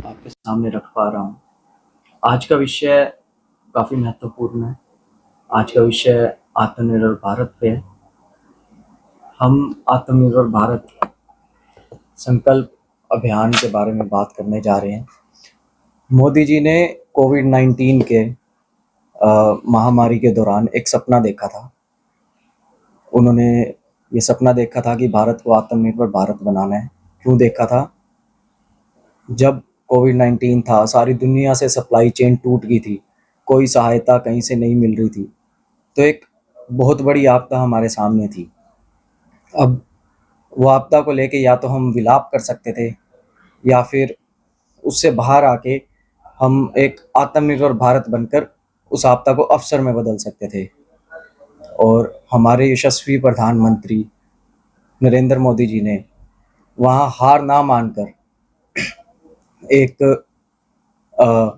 आपके सामने रख पा रहा हूँ। आज का विषय काफ़ी महत्वपूर्ण है। आज का विषय आत्मनिर्भर भारत पे है। हम आत्मनिर्भर भारत संकल्प अभियान के बारे में बात करने जा रहे हैं। मोदी जी ने कोविड-19 के महामारी के दौरान एक सपना देखा था। उन्होंने ये सपना देखा था कि भारत को आत्मनिर्भर भारत बनाना है। क्यों देखा था? जब कोविड-19 था, सारी दुनिया से सप्लाई चेन टूट गई थी, कोई सहायता कहीं से नहीं मिल रही थी, तो एक बहुत बड़ी आपदा हमारे सामने थी। अब वो आपदा को लेके या तो हम विलाप कर सकते थे या फिर उससे बाहर आके हम एक आत्मनिर्भर भारत बनकर उस आपदा को अवसर में बदल सकते थे। और हमारे यशस्वी प्रधानमंत्री नरेंद्र मोदी जी ने वहाँ हार ना मानकर एक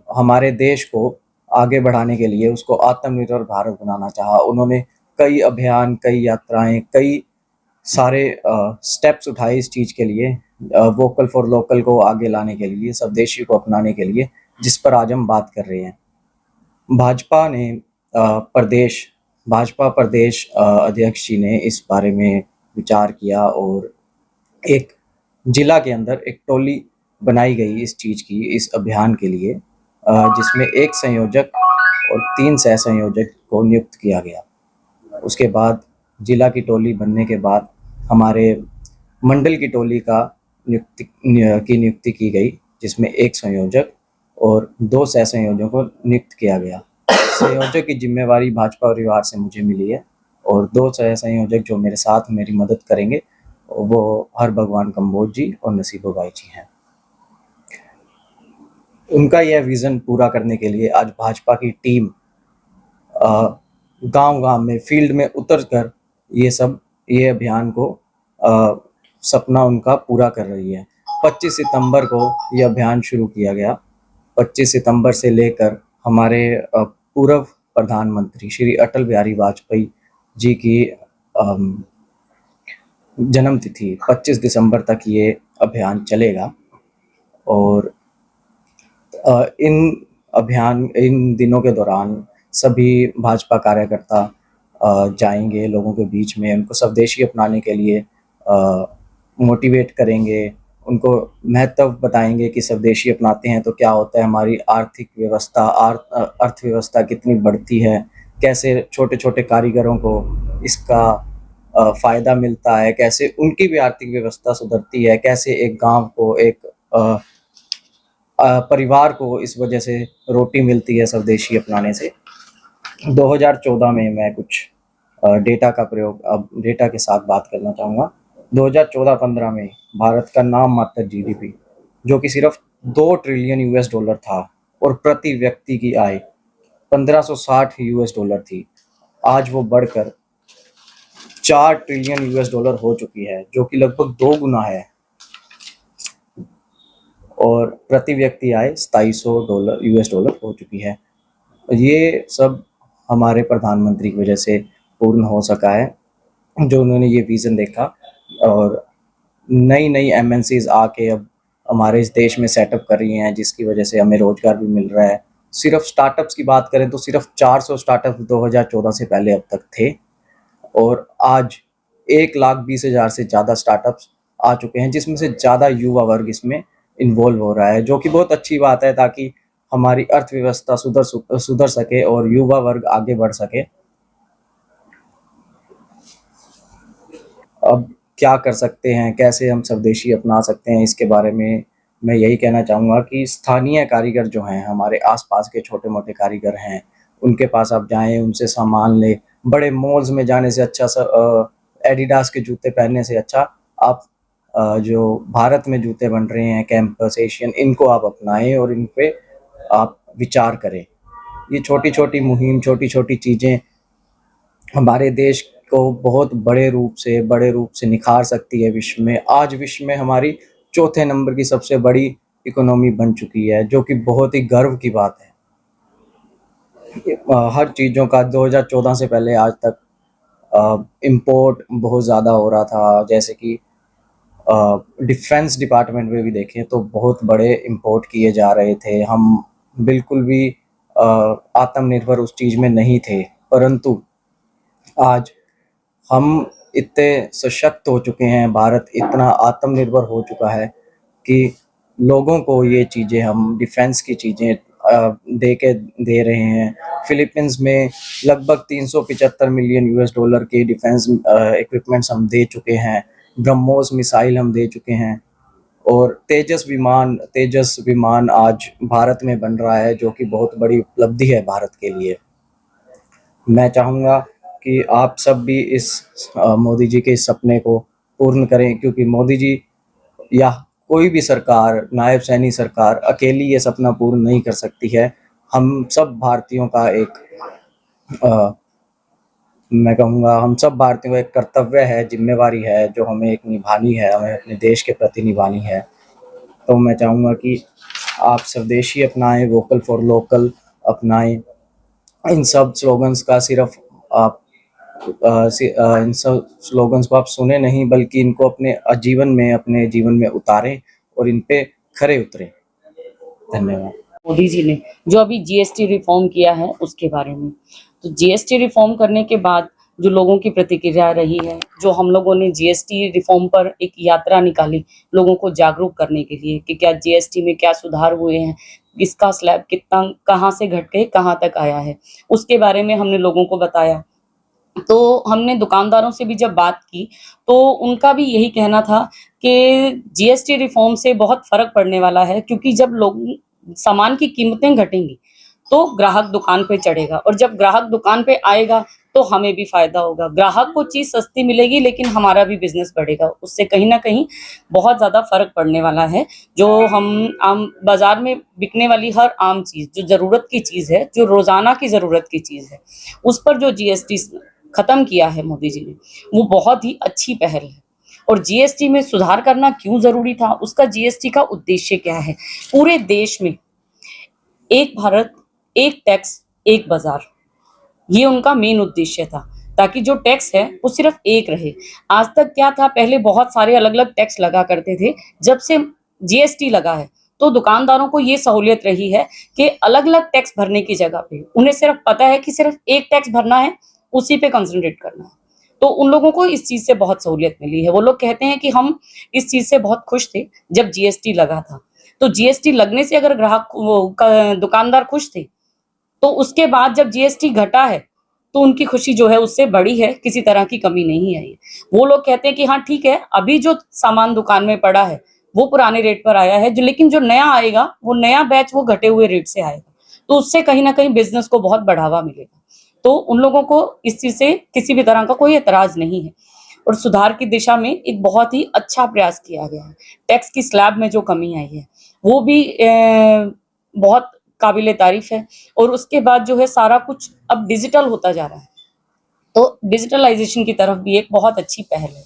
हमारे देश को आगे बढ़ाने के लिए उसको आत्मनिर्भर भारत बनाना चाहा। उन्होंने कई अभियान, कई यात्राएं, कई सारे स्टेप्स उठाए इस चीज़ के लिए, वोकल फॉर लोकल को आगे लाने के लिए, स्वदेशी को अपनाने के लिए, जिस पर आज हम बात कर रहे हैं। भाजपा ने भाजपा प्रदेश अध्यक्ष जी ने इस बारे में विचार किया और एक जिला के अंदर एक टोली बनाई गई इस चीज़ की, इस अभियान के लिए, जिसमें एक संयोजक और 3 सह संयोजक को नियुक्त किया गया। उसके बाद जिला की टोली बनने के बाद हमारे मंडल की टोली का नियुक्ति की गई, जिसमें एक संयोजक और 2 सह संयोजकों को नियुक्त किया गया। संयोजक की जिम्मेवारी भाजपा परिवार से मुझे मिली है और 2 सह संयोजक जो मेरे साथ मेरी मदद करेंगे वो हर भगवान कंबोज जी और नसीबो भाई जी हैं। उनका यह विज़न पूरा करने के लिए आज भाजपा की टीम गांव-गांव में, फील्ड में उतर कर ये अभियान को सपना उनका पूरा कर रही है। 25 सितंबर को ये अभियान शुरू किया गया। 25 सितंबर से लेकर हमारे पूर्व प्रधानमंत्री श्री अटल बिहारी वाजपेयी जी की जन्म तिथि 25 दिसंबर तक ये अभियान चलेगा। और इन दिनों के दौरान सभी भाजपा कार्यकर्ता जाएंगे लोगों के बीच में, उनको स्वदेशी अपनाने के लिए मोटिवेट करेंगे, उनको महत्व बताएंगे कि स्वदेशी अपनाते हैं तो क्या होता है, हमारी आर्थिक व्यवस्था, अर्थव्यवस्था कितनी बढ़ती है, कैसे छोटे छोटे कारीगरों को इसका फ़ायदा मिलता है, कैसे उनकी भी आर्थिक व्यवस्था सुधरती है, कैसे एक गांव को, एक परिवार को इस वजह से रोटी मिलती है स्वदेशी अपनाने से। 2014 में मैं कुछ डेटा के साथ बात करना चाहूँगा। 2014-15 में भारत का नाम मात्र जीडीपी, जो कि सिर्फ $2 ट्रिलियन था और प्रति व्यक्ति की आय $1560 थी, आज वो बढ़कर $4 ट्रिलियन हो चुकी है, जो कि लगभग 2 गुना है। और प्रति व्यक्ति आय $2700 हो चुकी है। ये सब हमारे प्रधानमंत्री की वजह से पूर्ण हो सका है, जो उन्होंने ये विज़न देखा और नई नई एमएनसीज आके अब हमारे इस देश में सेटअप कर रही हैं, जिसकी वजह से हमें रोजगार भी मिल रहा है। सिर्फ स्टार्टअप्स की बात करें तो सिर्फ 400 स्टार्टअप्स 2014 से पहले अब तक थे और आज 1,20,000 से ज़्यादा स्टार्टअप्स आ चुके हैं, जिसमें से ज़्यादा युवा वर्ग इसमें इन्वॉल्व हो रहा है, जो कि बहुत अच्छी बात है, ताकि हमारी अर्थव्यवस्था सुधर सके और युवा वर्ग आगे बढ़ सके। अब क्या कर सकते हैं, कैसे हम स्वदेशी अपना सकते हैं, इसके बारे में मैं यही कहना चाहूँगा कि स्थानीय कारीगर जो हैं, हमारे आसपास के छोटे मोटे कारीगर हैं, उनके पास आप जाएं, उनसे सामान लें। बड़े मॉल्स में जाने से अच्छा, एडिडास के जूते पहनने से अच्छा आप जो भारत में जूते बन रहे हैं, कैंपस, एशियन, इनको आप अपनाएं और इन पे आप विचार करें। ये छोटी छोटी मुहिम, छोटी छोटी चीज़ें हमारे देश को बहुत बड़े रूप से निखार सकती है विश्व में। आज विश्व में हमारी चौथे नंबर की सबसे बड़ी इकोनॉमी बन चुकी है, जो कि बहुत ही गर्व की बात है। हर चीज़ों का 2014 से पहले आज तक इंपोर्ट बहुत ज़्यादा हो रहा था, जैसे कि डिफेंस डिपार्टमेंट में भी देखें तो बहुत बड़े इंपोर्ट किए जा रहे थे। हम बिल्कुल भी आत्मनिर्भर उस चीज़ में नहीं थे, परंतु आज हम इतने सशक्त हो चुके हैं, भारत इतना आत्मनिर्भर हो चुका है कि लोगों को ये चीज़ें, हम डिफेंस की चीज़ें दे रहे हैं। फिलीपींस में लगभग 375 मिलियन यूएस डॉलर के डिफेंस इक्विपमेंट्स हम दे चुके हैं। ब्रह्मोस मिसाइल हम दे चुके हैं और तेजस विमान आज भारत में बन रहा है, जो कि बहुत बड़ी उपलब्धि है भारत के लिए। मैं चाहूँगा कि आप सब भी इस मोदी जी के इस सपने को पूर्ण करें, क्योंकि मोदी जी या कोई भी सरकार, नायब सैनी सरकार अकेली ये सपना पूर्ण नहीं कर सकती है। हम सब भारतीयों का मैं कहूँगा हम सब भारतीयों का एक कर्तव्य है, जिम्मेवारी है, जो हमें एक निभानी है, हमें अपने देश के प्रति निभानी है। तो मैं चाहूँगा कि आप स्वदेशी अपनाएं, वोकल फॉर लोकल अपनाएं। इन सब स्लोगन्स का सिर्फ आप इन सब स्लोगन्स को आप सुने नहीं, बल्कि इनको अपने जीवन में उतारें और इन पे खरे उतरें। धन्यवाद। मोदी जी ने जो अभी जीएसटी रिफॉर्म किया है उसके बारे में, तो जीएसटी रिफॉर्म करने के बाद जो लोगों की प्रतिक्रिया रही है, जो हम लोगों ने जीएसटी रिफॉर्म पर एक यात्रा निकाली लोगों को जागरूक करने के लिए कि क्या जीएसटी में क्या सुधार हुए हैं, इसका स्लैब कितना कहाँ से घट के कहाँ तक आया है, उसके बारे में हमने लोगों को बताया। तो हमने दुकानदारों से भी जब बात की तो उनका भी यही कहना था कि जीएसटी रिफॉर्म से बहुत फर्क पड़ने वाला है, क्योंकि जब लोग सामान की कीमतें घटेंगी तो ग्राहक दुकान पे चढ़ेगा, और जब ग्राहक दुकान पे आएगा तो हमें भी फायदा होगा। ग्राहक को चीज सस्ती मिलेगी लेकिन हमारा भी बिजनेस बढ़ेगा, उससे कहीं ना कहीं बहुत ज्यादा फर्क पड़ने वाला है। जो हम आम बाजार में बिकने वाली हर आम चीज, जो जरूरत की चीज है, जो रोजाना की जरूरत की चीज है, उस पर जो जीएसटी खत्म किया है मोदी जी ने, वो बहुत ही अच्छी पहल है। और जीएसटी में सुधार करना क्यों जरूरी था, उसका जीएसटी का उद्देश्य क्या है? पूरे देश में एक भारत एक टैक्स एक बाजार, ये उनका मेन उद्देश्य था, ताकि जो टैक्स है वो सिर्फ एक रहे। आज तक क्या था, पहले बहुत सारे अलग अलग टैक्स लगा करते थे। जब से जीएसटी लगा है तो दुकानदारों को ये सहूलियत रही है कि अलग अलग टैक्स भरने की जगह पे उन्हें सिर्फ पता है कि सिर्फ एक टैक्स भरना है, उसी पे कंसंट्रेट करना है। तो उन लोगों को इस चीज से बहुत सहूलियत मिली है। वो लोग कहते हैं कि हम इस चीज से बहुत खुश थे जब जीएसटी लगा था। तो जीएसटी लगने से अगर दुकानदार खुश थे, तो उसके बाद जब जीएसटी घटा है तो उनकी खुशी जो है उससे बड़ी है, किसी तरह की कमी नहीं आई है। वो लोग कहते हैं कि हाँ ठीक है, अभी जो सामान दुकान में पड़ा है वो पुराने रेट पर आया है, लेकिन जो नया आएगा वो नया बैच वो घटे हुए रेट से आएगा, तो उससे कहीं ना कहीं बिजनेस को बहुत बढ़ावा मिलेगा। तो उन लोगों को इस चीज से किसी भी तरह का कोई एतराज नहीं है, और सुधार की दिशा में एक बहुत ही अच्छा प्रयास किया गया है। टैक्स की स्लैब में जो कमी आई है वो भी बहुत काबिले तारीफ है। और उसके बाद जो है सारा कुछ अब डिजिटल होता जा रहा है, तो डिजिटलाइजेशन की तरफ भी एक बहुत अच्छी पहल है।